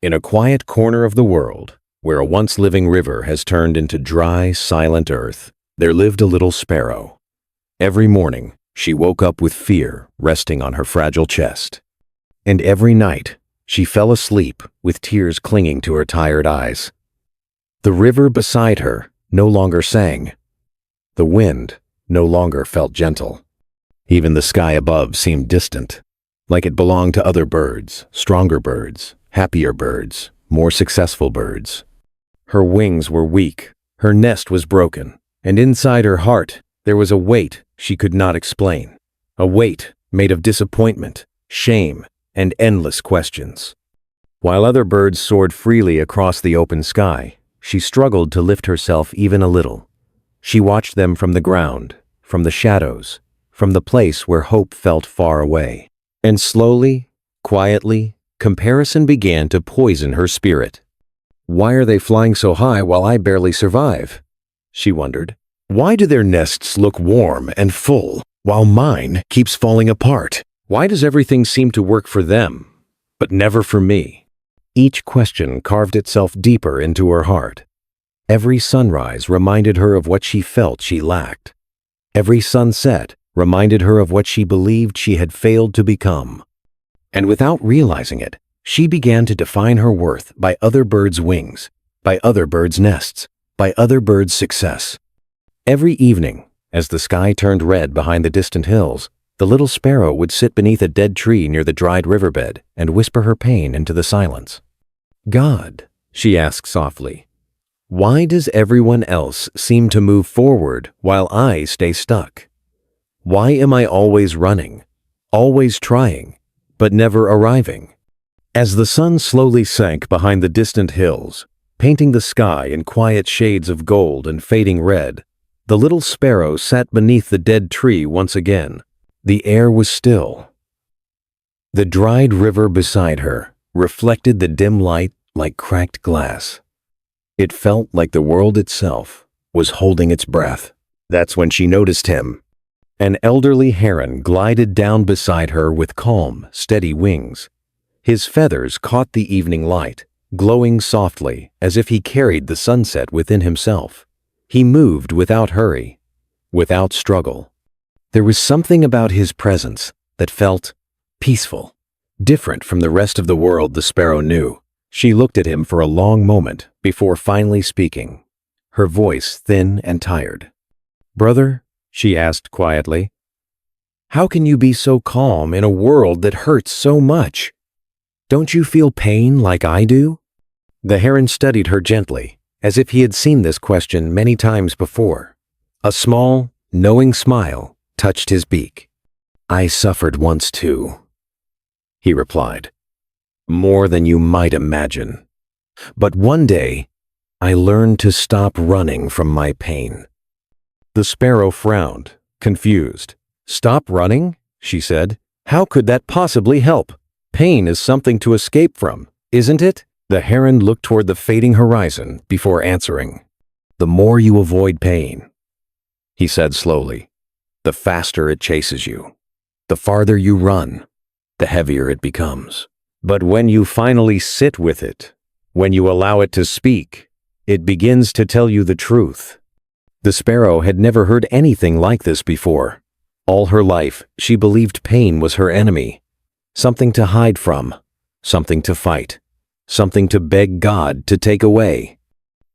In a quiet corner of the world, where a once living river has turned into dry, silent earth, there lived a little sparrow. Every morning, she woke up with fear resting on her fragile chest. And every night, she fell asleep with tears clinging to her tired eyes. The river beside her no longer sang. The wind no longer felt gentle. Even the sky above seemed distant, like it belonged to other birds, stronger birds, happier birds, more successful birds. Her wings were weak, her nest was broken, and inside her heart there was a weight she could not explain, a weight made of disappointment, shame, and endless questions. While other birds soared freely across the open sky, she struggled to lift herself even a little. She watched them from the ground, from the shadows, from the place where hope felt far away. And slowly, quietly, comparison began to poison her spirit. Why are they flying so high while I barely survive? She wondered. Why do their nests look warm and full while mine keeps falling apart? Why does everything seem to work for them, but never for me? Each question carved itself deeper into her heart. Every sunrise reminded her of what she felt she lacked. Every sunset reminded her of what she believed she had failed to become. And without realizing it, she began to define her worth by other birds' wings, by other birds' nests, by other birds' success. Every evening, as the sky turned red behind the distant hills, the little sparrow would sit beneath a dead tree near the dried riverbed and whisper her pain into the silence. God, she asked softly, why does everyone else seem to move forward while I stay stuck? Why am I always running, always trying, but never arriving? As the sun slowly sank behind the distant hills, painting the sky in quiet shades of gold and fading red, the little sparrow sat beneath the dead tree once again. The air was still. The dried river beside her reflected the dim light like cracked glass. It felt like the world itself was holding its breath. That's when she noticed him. An elderly heron glided down beside her with calm, steady wings. His feathers caught the evening light, glowing softly as if he carried the sunset within himself. He moved without hurry, without struggle. There was something about his presence that felt peaceful, different from the rest of the world the sparrow knew. She looked at him for a long moment before finally speaking, her voice thin and tired. Brother, she asked quietly, how can you be so calm in a world that hurts so much? Don't you feel pain like I do? The heron studied her gently, as if he had seen this question many times before. A small, knowing smile touched his beak. I suffered once too, he replied. More than you might imagine. But one day, I learned to stop running from my pain. The sparrow frowned, confused. Stop running? She said. How could that possibly help? Pain is something to escape from, isn't it? The heron looked toward the fading horizon before answering. The more you avoid pain, he said slowly, the faster it chases you. The farther you run, the heavier it becomes. But when you finally sit with it, when you allow it to speak, it begins to tell you the truth. The sparrow had never heard anything like this before. All her life, she believed pain was her enemy, something to hide from, something to fight, something to beg God to take away.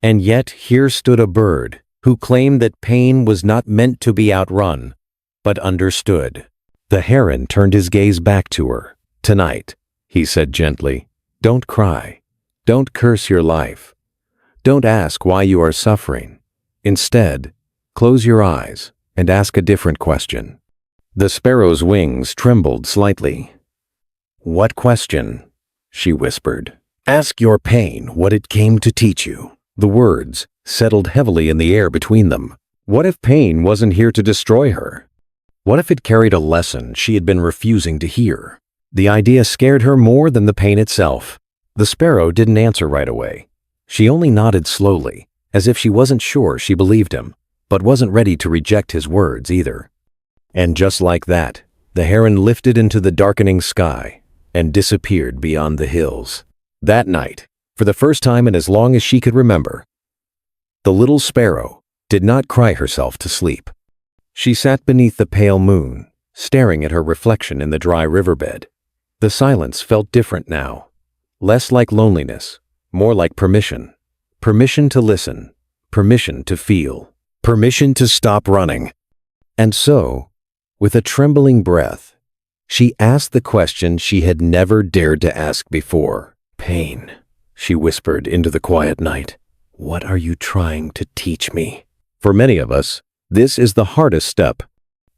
And yet here stood a bird who claimed that pain was not meant to be outrun, but understood. The heron turned his gaze back to her. Tonight, he said gently, don't cry. Don't curse your life. Don't ask why you are suffering. Instead, close your eyes and ask a different question. The sparrow's wings trembled slightly. What question? She whispered. Ask your pain what it came to teach you. The words settled heavily in the air between them. What if pain wasn't here to destroy her? What if it carried a lesson she had been refusing to hear? The idea scared her more than the pain itself. The sparrow didn't answer right away. She only nodded slowly, as if she wasn't sure she believed him, but wasn't ready to reject his words either. And just like that, the heron lifted into the darkening sky and disappeared beyond the hills. That night, for the first time in as long as she could remember, the little sparrow did not cry herself to sleep. She sat beneath the pale moon, staring at her reflection in the dry riverbed. The silence felt different now, less like loneliness, more like permission. Permission to listen, permission to feel, permission to stop running. And so, with a trembling breath, she asked the question she had never dared to ask before. "Pain," she whispered into the quiet night. "What are you trying to teach me?" For many of us, this is the hardest step.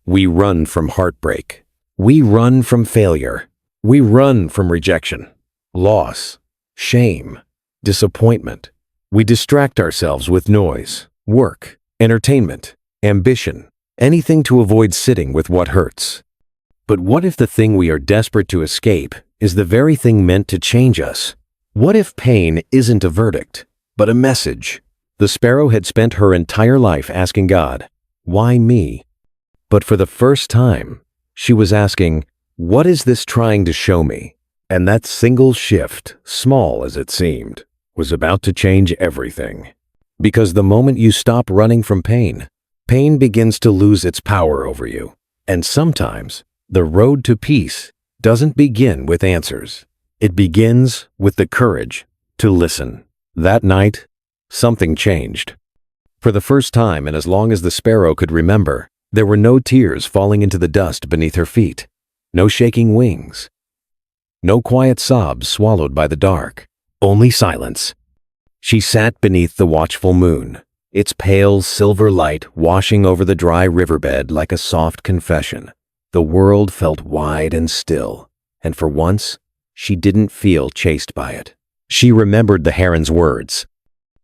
We run from heartbreak. We run from failure. We run from rejection, loss, shame, disappointment. We distract ourselves with noise, work, entertainment, ambition, anything to avoid sitting with what hurts. But what if the thing we are desperate to escape is the very thing meant to change us? What if pain isn't a verdict, but a message? The sparrow had spent her entire life asking God, "Why me?" But for the first time, she was asking, "What is this trying to show me?" And that single shift, small as it seemed, was about to change everything. Because the moment you stop running from pain, pain begins to lose its power over you. And sometimes, the road to peace doesn't begin with answers. It begins with the courage to listen. That night, something changed. For the first time in as long as the sparrow could remember, there were no tears falling into the dust beneath her feet, no shaking wings, no quiet sobs swallowed by the dark, only silence. She sat beneath the watchful moon, its pale silver light washing over the dry riverbed like a soft confession. The world felt wide and still, and for once, she didn't feel chased by it. She remembered the heron's words,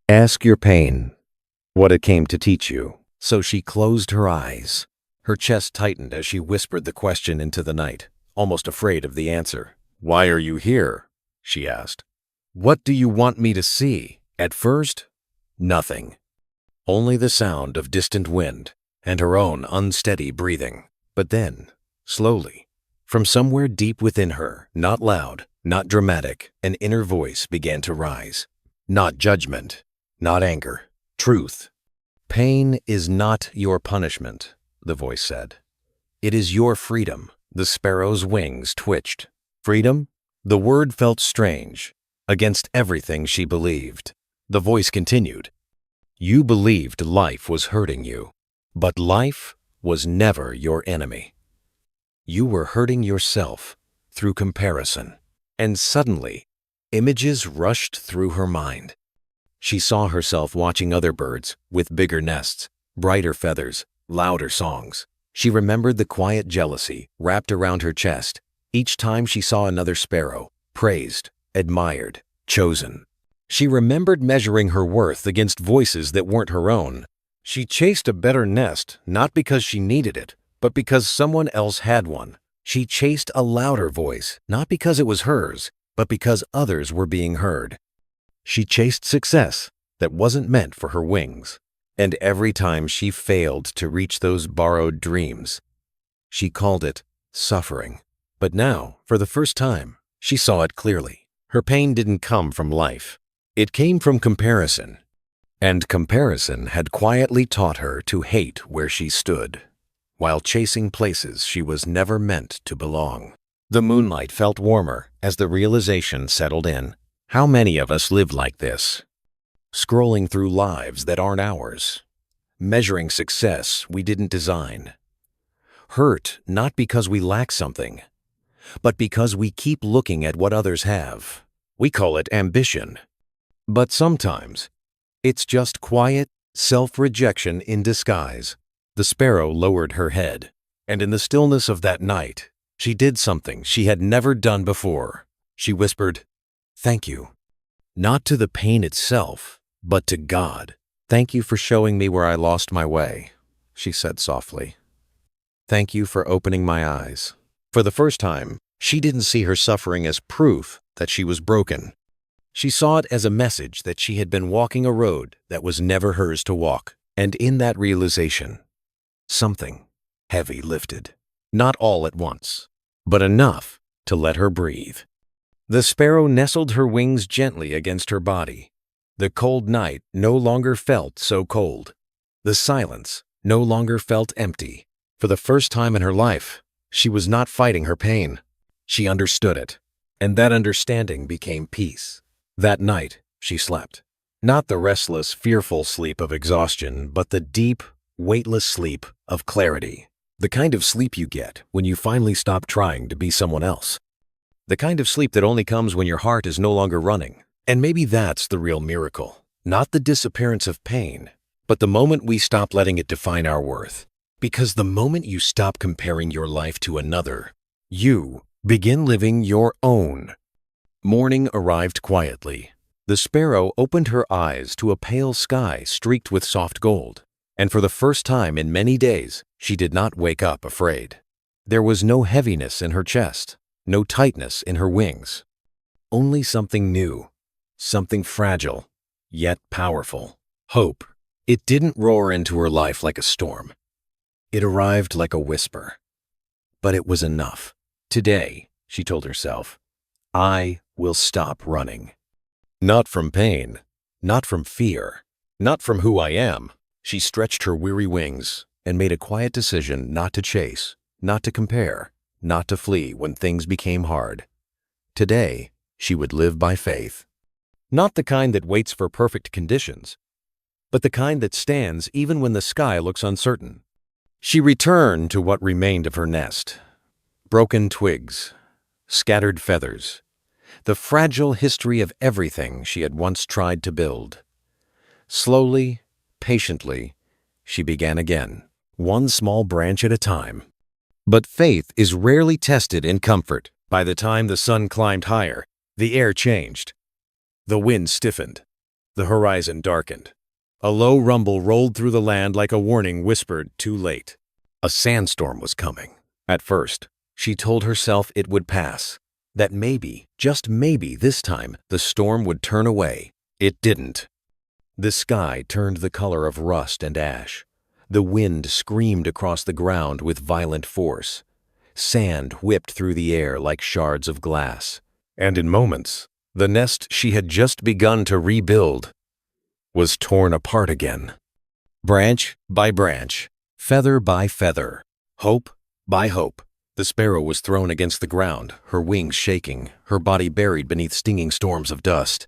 "Ask your pain what it came to teach you." So she closed her eyes. Her chest tightened as she whispered the question into the night, almost afraid of the answer. "Why are you here?" she asked. "What do you want me to see?" At first, nothing. Only the sound of distant wind and her own unsteady breathing. But then, slowly, from somewhere deep within her, not loud, not dramatic, an inner voice began to rise. Not judgment, not anger, truth. "Pain is not your punishment," the voice said. "It is your freedom." The sparrow's wings twitched. Freedom? The word felt strange, against everything she believed. The voice continued. "You believed life was hurting you, but life was never your enemy. You were hurting yourself through comparison." And suddenly, images rushed through her mind. She saw herself watching other birds with bigger nests, brighter feathers, louder songs. She remembered the quiet jealousy wrapped around her chest each time she saw another sparrow, praised, admired, chosen. She remembered measuring her worth against voices that weren't her own. She chased a better nest not because she needed it, but because someone else had one. She chased a louder voice not because it was hers, but because others were being heard. She chased success that wasn't meant for her wings. And every time she failed to reach those borrowed dreams, she called it suffering. But now, for the first time, she saw it clearly. Her pain didn't come from life. It came from comparison. And comparison had quietly taught her to hate where she stood, while chasing places she was never meant to belong. The moonlight felt warmer as the realization settled in. How many of us live like this? Scrolling through lives that aren't ours, measuring success we didn't design. Hurt not because we lack something, but because we keep looking at what others have. We call it ambition. But sometimes, it's just quiet self-rejection in disguise. The sparrow lowered her head, and in the stillness of that night, she did something she had never done before. She whispered, "Thank you." Not to the pain itself, but to God. "Thank you for showing me where I lost my way," she said softly. "Thank you for opening my eyes." For the first time, she didn't see her suffering as proof that she was broken. She saw it as a message that she had been walking a road that was never hers to walk. And in that realization, something heavy lifted. Not all at once, but enough to let her breathe. The sparrow nestled her wings gently against her body. The cold night no longer felt so cold. The silence no longer felt empty. For the first time in her life, she was not fighting her pain. She understood it, and that understanding became peace. That night, she slept. Not the restless, fearful sleep of exhaustion, but the deep, weightless sleep of clarity. The kind of sleep you get when you finally stop trying to be someone else. The kind of sleep that only comes when your heart is no longer running. And maybe that's the real miracle. Not the disappearance of pain, but the moment we stop letting it define our worth. Because the moment you stop comparing your life to another, you begin living your own. Morning arrived quietly. The sparrow opened her eyes to a pale sky streaked with soft gold. And for the first time in many days, she did not wake up afraid. There was no heaviness in her chest, no tightness in her wings. Only something new, something fragile, yet powerful. Hope. It didn't roar into her life like a storm. It arrived like a whisper. But it was enough. Today, she told herself, I will stop running. Not from pain, not from fear, not from who I am. She stretched her weary wings and made a quiet decision not to chase, not to compare, not to flee when things became hard. Today, she would live by faith. Not the kind that waits for perfect conditions, but the kind that stands even when the sky looks uncertain. She returned to what remained of her nest. Broken twigs, scattered feathers, the fragile history of everything she had once tried to build. Slowly, patiently, she began again, one small branch at a time. But faith is rarely tested in comfort. By the time the sun climbed higher, the air changed. The wind stiffened. The horizon darkened. A low rumble rolled through the land like a warning whispered too late. A sandstorm was coming. At first, she told herself it would pass, that maybe, just maybe this time, the storm would turn away. It didn't. The sky turned the color of rust and ash. The wind screamed across the ground with violent force. Sand whipped through the air like shards of glass. And in moments, the nest she had just begun to rebuild was torn apart again. Branch by branch, feather by feather, hope by hope, the sparrow was thrown against the ground, her wings shaking, her body buried beneath stinging storms of dust.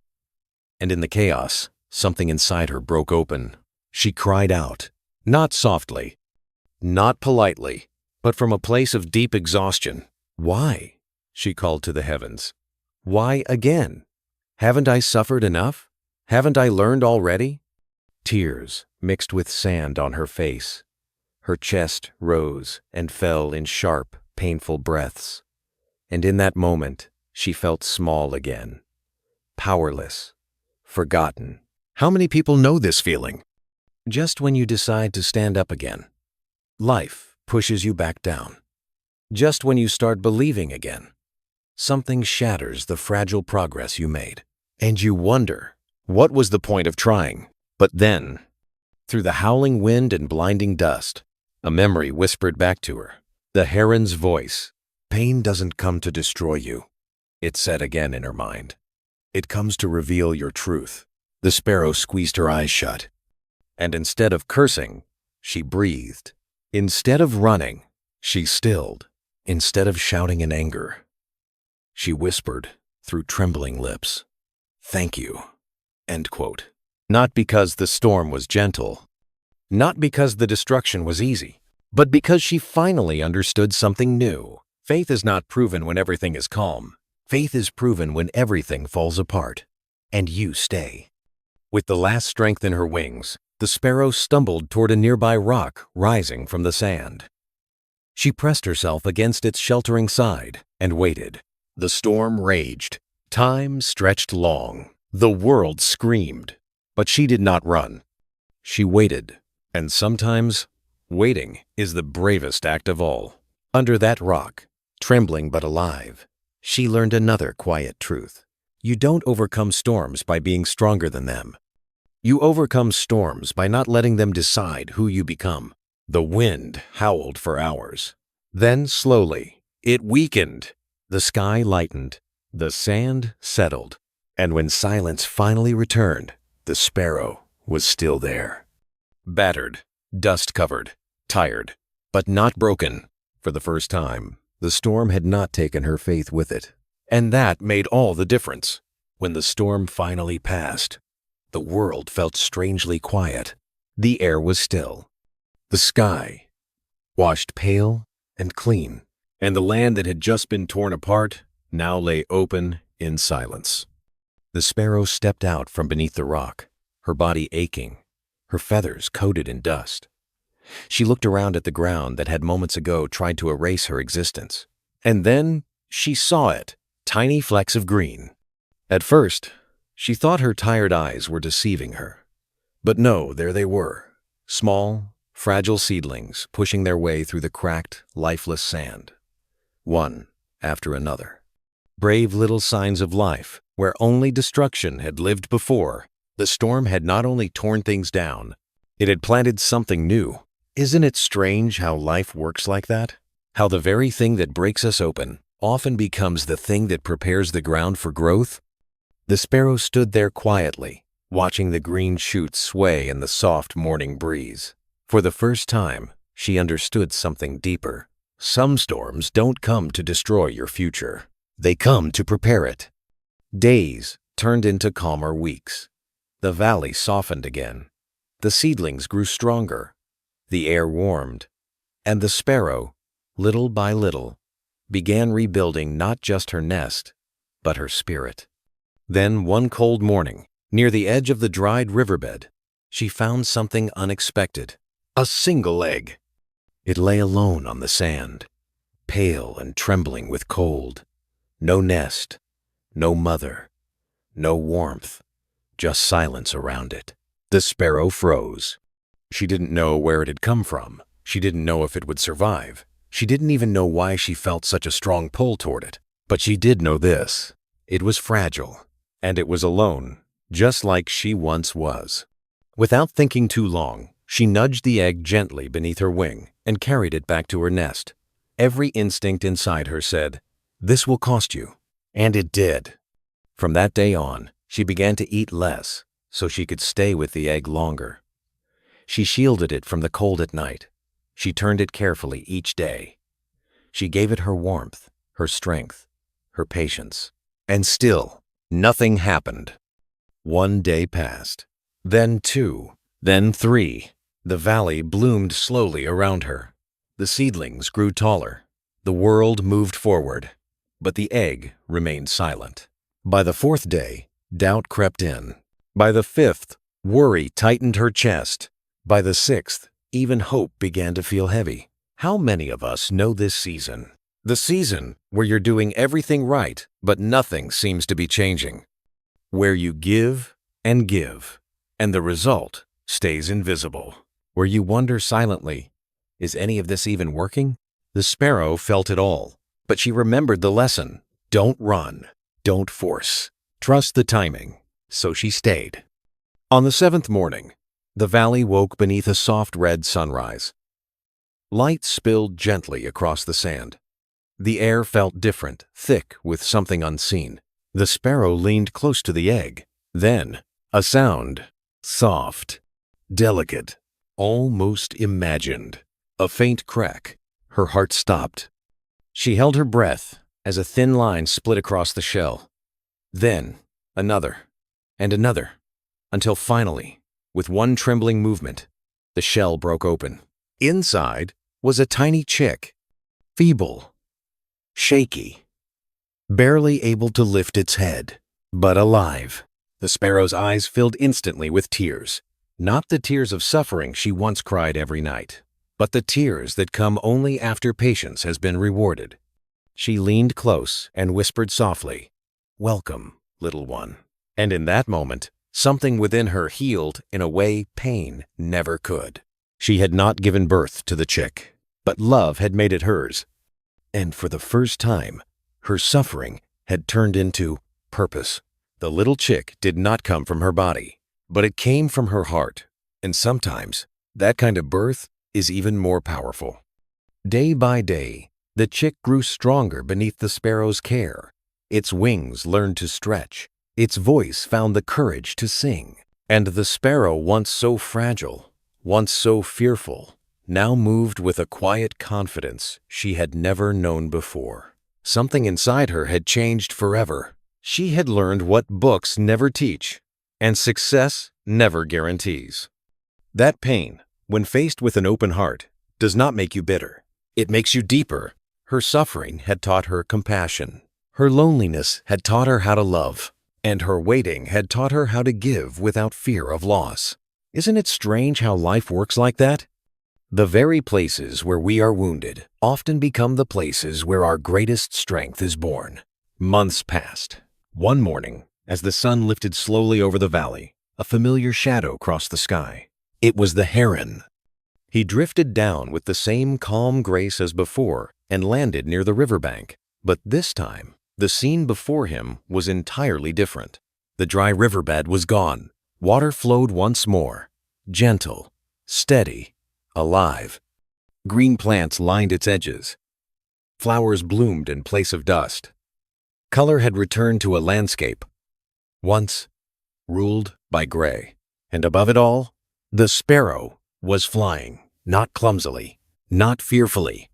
And in the chaos, something inside her broke open. She cried out, not softly, not politely, but from a place of deep exhaustion. Why? She called to the heavens. Why again? Haven't I suffered enough? Haven't I learned already? Tears mixed with sand on her face. Her chest rose and fell in sharp, painful breaths. And in that moment, she felt small again. Powerless. Forgotten. How many people know this feeling? Just when you decide to stand up again, life pushes you back down. Just when you start believing again, something shatters the fragile progress you made. And you wonder, what was the point of trying? But then, through the howling wind and blinding dust, a memory whispered back to her. The heron's voice. Pain doesn't come to destroy you, it said again in her mind. It comes to reveal your truth. The sparrow squeezed her eyes shut. And instead of cursing, she breathed. Instead of running, she stilled. Instead of shouting in anger, she whispered through trembling lips, "Thank you." End quote. Not because the storm was gentle, not because the destruction was easy, but because she finally understood something new. Faith is not proven when everything is calm. Faith is proven when everything falls apart, and you stay. With the last strength in her wings, the sparrow stumbled toward a nearby rock rising from the sand. She pressed herself against its sheltering side and waited. The storm raged. Time stretched long. The world screamed. But she did not run. She waited. And sometimes, waiting is the bravest act of all. Under that rock, trembling but alive, she learned another quiet truth. You don't overcome storms by being stronger than them. You overcome storms by not letting them decide who you become. The wind howled for hours. Then, slowly, it weakened. The sky lightened. The sand settled, and when silence finally returned, the sparrow was still there. Battered, dust-covered, tired, but not broken. For the first time, the storm had not taken her faith with it. And that made all the difference. When the storm finally passed, the world felt strangely quiet. The air was still. The sky washed pale and clean, and the land that had just been torn apart now lay open in silence. The sparrow stepped out from beneath the rock, her body aching, her feathers coated in dust. She looked around at the ground that had moments ago tried to erase her existence. And then she saw it, tiny flecks of green. At first, she thought her tired eyes were deceiving her. But no, there they were, small, fragile seedlings pushing their way through the cracked, lifeless sand, one after another. Brave little signs of life, where only destruction had lived before. The storm had not only torn things down, it had planted something new. Isn't it strange how life works like that? How the very thing that breaks us open often becomes the thing that prepares the ground for growth? The sparrow stood there quietly, watching the green shoots sway in the soft morning breeze. For the first time, she understood something deeper. Some storms don't come to destroy your future. They come to prepare it. Days turned into calmer weeks. The valley softened again. The seedlings grew stronger. The air warmed. And the sparrow, little by little, began rebuilding not just her nest, but her spirit. Then one cold morning, near the edge of the dried riverbed, she found something unexpected. A single egg. It lay alone on the sand, pale and trembling with cold. No nest, no mother, no warmth, just silence around it. The sparrow froze. She didn't know where it had come from. She didn't know if it would survive. She didn't even know why she felt such a strong pull toward it. But she did know this. It was fragile, and it was alone, just like she once was. Without thinking too long, she nudged the egg gently beneath her wing and carried it back to her nest. Every instinct inside her said, "This will cost you." And it did. From that day on, she began to eat less so she could stay with the egg longer. She shielded it from the cold at night. She turned it carefully each day. She gave it her warmth, her strength, her patience. And still, nothing happened. One day passed, then two, then three. The valley bloomed slowly around her. The seedlings grew taller. The world moved forward, but the egg remained silent. By the fourth day, doubt crept in. By the fifth, worry tightened her chest. By the sixth, even hope began to feel heavy. How many of us know this season? The season where you're doing everything right, but nothing seems to be changing. Where you give, and the result stays invisible. Where you wonder silently, is any of this even working? The sparrow felt it all, but she remembered the lesson. Don't run, don't force, trust the timing. So she stayed. On the seventh morning, the valley woke beneath a soft red sunrise. Light spilled gently across the sand. The air felt different, thick with something unseen. The sparrow leaned close to the egg. Then, a sound, soft, delicate, almost imagined. A faint crack. Her heart stopped. She held her breath as a thin line split across the shell. Then, another, and another, until finally, with one trembling movement, the shell broke open. Inside was a tiny chick, feeble, shaky, barely able to lift its head, but alive. The sparrow's eyes filled instantly with tears. Not the tears of suffering she once cried every night, but the tears that come only after patience has been rewarded. She leaned close and whispered softly, "Welcome, little one." And in that moment, something within her healed in a way pain never could. She had not given birth to the chick, but love had made it hers. And for the first time, her suffering had turned into purpose. The little chick did not come from her body, but it came from her heart. And sometimes, that kind of birth is even more powerful. Day by day, the chick grew stronger beneath the sparrow's care. Its wings learned to stretch. Its voice found the courage to sing. And the sparrow, once so fragile, once so fearful, now moved with a quiet confidence she had never known before. Something inside her had changed forever. She had learned what books never teach, and success never guarantees. That pain, when faced with an open heart, does not make you bitter. It makes you deeper. Her suffering had taught her compassion. Her loneliness had taught her how to love, and her waiting had taught her how to give without fear of loss. Isn't it strange how life works like that? The very places where we are wounded often become the places where our greatest strength is born. Months passed. One morning, as the sun lifted slowly over the valley, a familiar shadow crossed the sky. It was the heron. He drifted down with the same calm grace as before and landed near the riverbank. But this time, the scene before him was entirely different. The dry riverbed was gone. Water flowed once more, gentle, steady, alive. Green plants lined its edges. Flowers bloomed in place of dust. Color had returned to a landscape, once ruled by gray. And above it all, the sparrow was flying, not clumsily, not fearfully,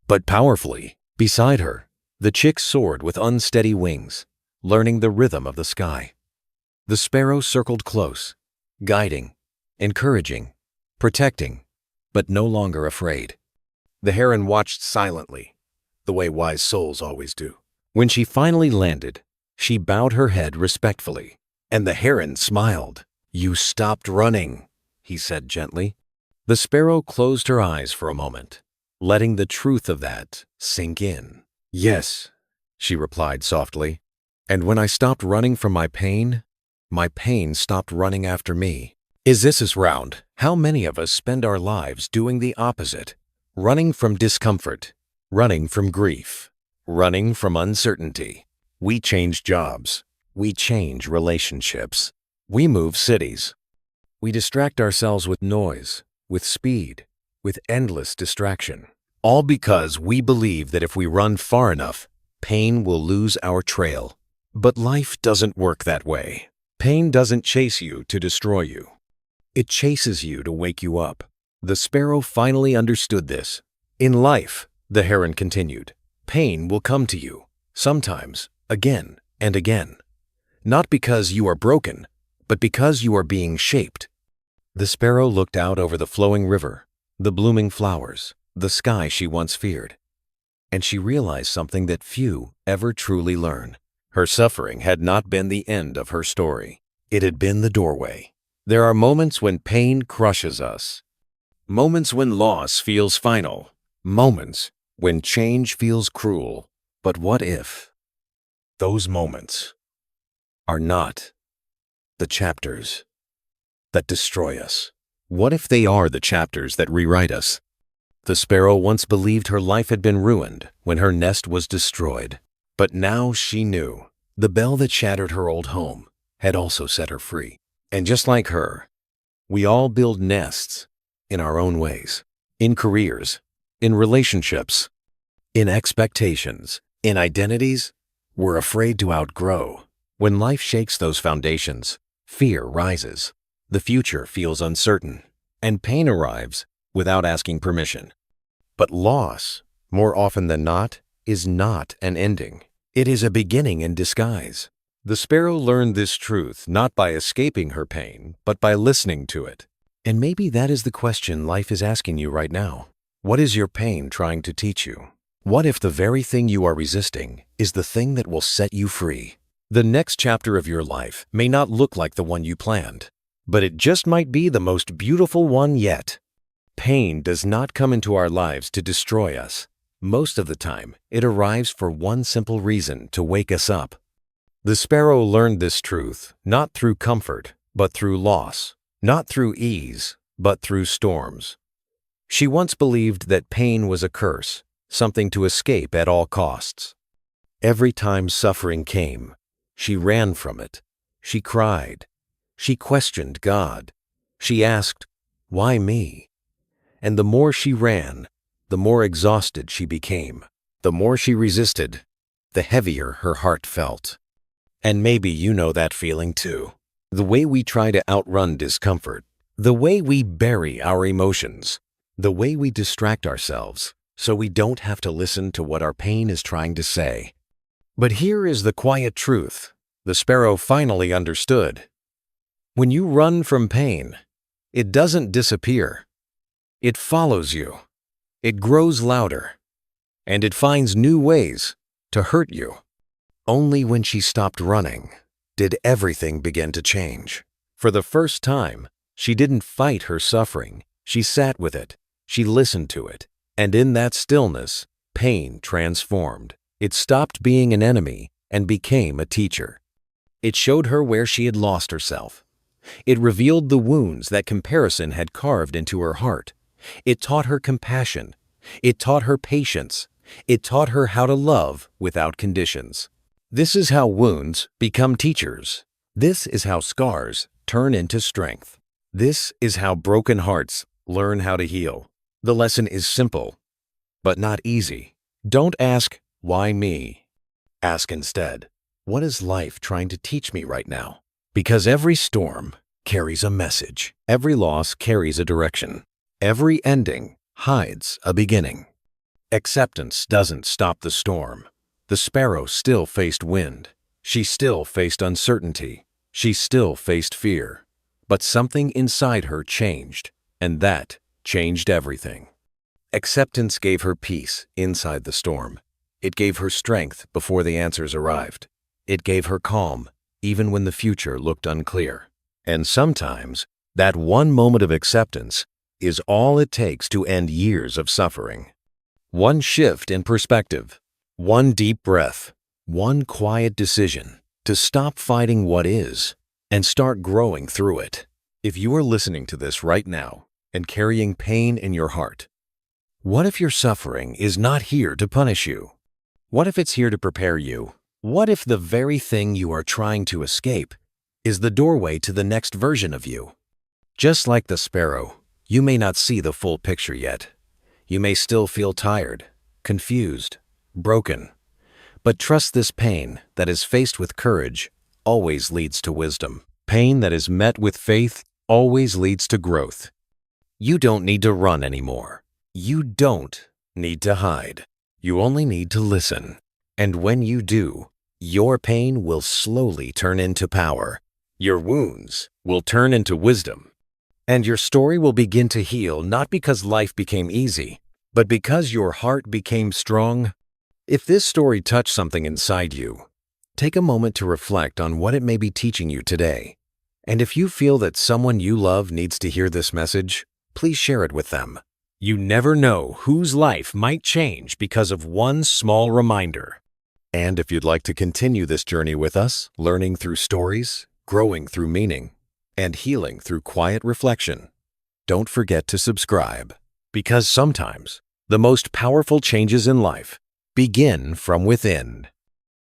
but powerfully. Beside her, the chick soared with unsteady wings, learning the rhythm of the sky. The sparrow circled close, guiding, encouraging, protecting, but no longer afraid. The heron watched silently, the way wise souls always do. When she finally landed, she bowed her head respectfully, and the heron smiled. "You stopped running," he said gently. The sparrow closed her eyes for a moment, letting the truth of that sink in. "Yes," she replied softly, "and when I stopped running from my pain stopped running after me." Is this round? How many of us spend our lives doing the opposite? Running from discomfort, running from grief, running from uncertainty. We change jobs. We change relationships. We move cities. We distract ourselves with noise, with speed, with endless distraction. All because we believe that if we run far enough, pain will lose our trail. But life doesn't work that way. Pain doesn't chase you to destroy you. It chases you to wake you up. The sparrow finally understood this. In life, the heron continued, pain will come to you, sometimes, again and again. Not because you are broken, but because you are being shaped. The sparrow looked out over the flowing river, the blooming flowers, the sky she once feared. And she realized something that few ever truly learn. Her suffering had not been the end of her story. It had been the doorway. There are moments when pain crushes us. Moments when loss feels final. Moments when change feels cruel. But what if those moments are not the chapters that destroy us? What if they are the chapters that rewrite us? The sparrow once believed her life had been ruined when her nest was destroyed. But now she knew the bell that shattered her old home had also set her free. And just like her, we all build nests in our own ways, in careers, in relationships, in expectations, in identities we're afraid to outgrow. When life shakes those foundations, fear rises, the future feels uncertain, and pain arrives without asking permission. But loss, more often than not, is not an ending. It is a beginning in disguise. The sparrow learned this truth not by escaping her pain, but by listening to it. And maybe that is the question life is asking you right now. What is your pain trying to teach you? What if the very thing you are resisting is the thing that will set you free? The next chapter of your life may not look like the one you planned, but it just might be the most beautiful one yet. Pain does not come into our lives to destroy us. Most of the time, it arrives for one simple reason: to wake us up. The sparrow learned this truth not through comfort, but through loss, not through ease, but through storms. She once believed that pain was a curse, something to escape at all costs. Every time suffering came, she ran from it. She cried. She questioned God. She asked, "Why me?" And the more she ran, the more exhausted she became. The more she resisted, the heavier her heart felt. And maybe you know that feeling too. The way we try to outrun discomfort, the way we bury our emotions, the way we distract ourselves so we don't have to listen to what our pain is trying to say. But here is the quiet truth the sparrow finally understood. When you run from pain, it doesn't disappear. It follows you. It grows louder. And it finds new ways to hurt you. Only when she stopped running did everything begin to change. For the first time, she didn't fight her suffering. She sat with it. She listened to it. And in that stillness, pain transformed. It stopped being an enemy and became a teacher. It showed her where she had lost herself. It revealed the wounds that comparison had carved into her heart. It taught her compassion. It taught her patience. It taught her how to love without conditions. This is how wounds become teachers. This is how scars turn into strength. This is how broken hearts learn how to heal. The lesson is simple, but not easy. Don't ask, why me? Ask instead, what is life trying to teach me right now? Because every storm carries a message. Every loss carries a direction. Every ending hides a beginning. Acceptance doesn't stop the storm. The sparrow still faced wind. She still faced uncertainty. She still faced fear. But something inside her changed, and that changed everything. Acceptance gave her peace inside the storm. It gave her strength before the answers arrived. It gave her calm, even when the future looked unclear. And sometimes, that one moment of acceptance is all it takes to end years of suffering. One shift in perspective, one deep breath, one quiet decision to stop fighting what is and start growing through it. If you are listening to this right now and carrying pain in your heart, what if your suffering is not here to punish you? What if it's here to prepare you? What if the very thing you are trying to escape is the doorway to the next version of you? Just like the sparrow, you may not see the full picture yet. You may still feel tired, confused, broken. But trust this pain that is faced with courage always leads to wisdom. Pain that is met with faith always leads to growth. You don't need to run anymore. You don't need to hide. You only need to listen. And when you do, your pain will slowly turn into power. Your wounds will turn into wisdom. And your story will begin to heal not because life became easy, but because your heart became strong. If this story touched something inside you, take a moment to reflect on what it may be teaching you today. And if you feel that someone you love needs to hear this message, please share it with them. You never know whose life might change because of one small reminder. And if you'd like to continue this journey with us, learning through stories, growing through meaning, and healing through quiet reflection, don't forget to subscribe. Because sometimes the most powerful changes in life begin from within.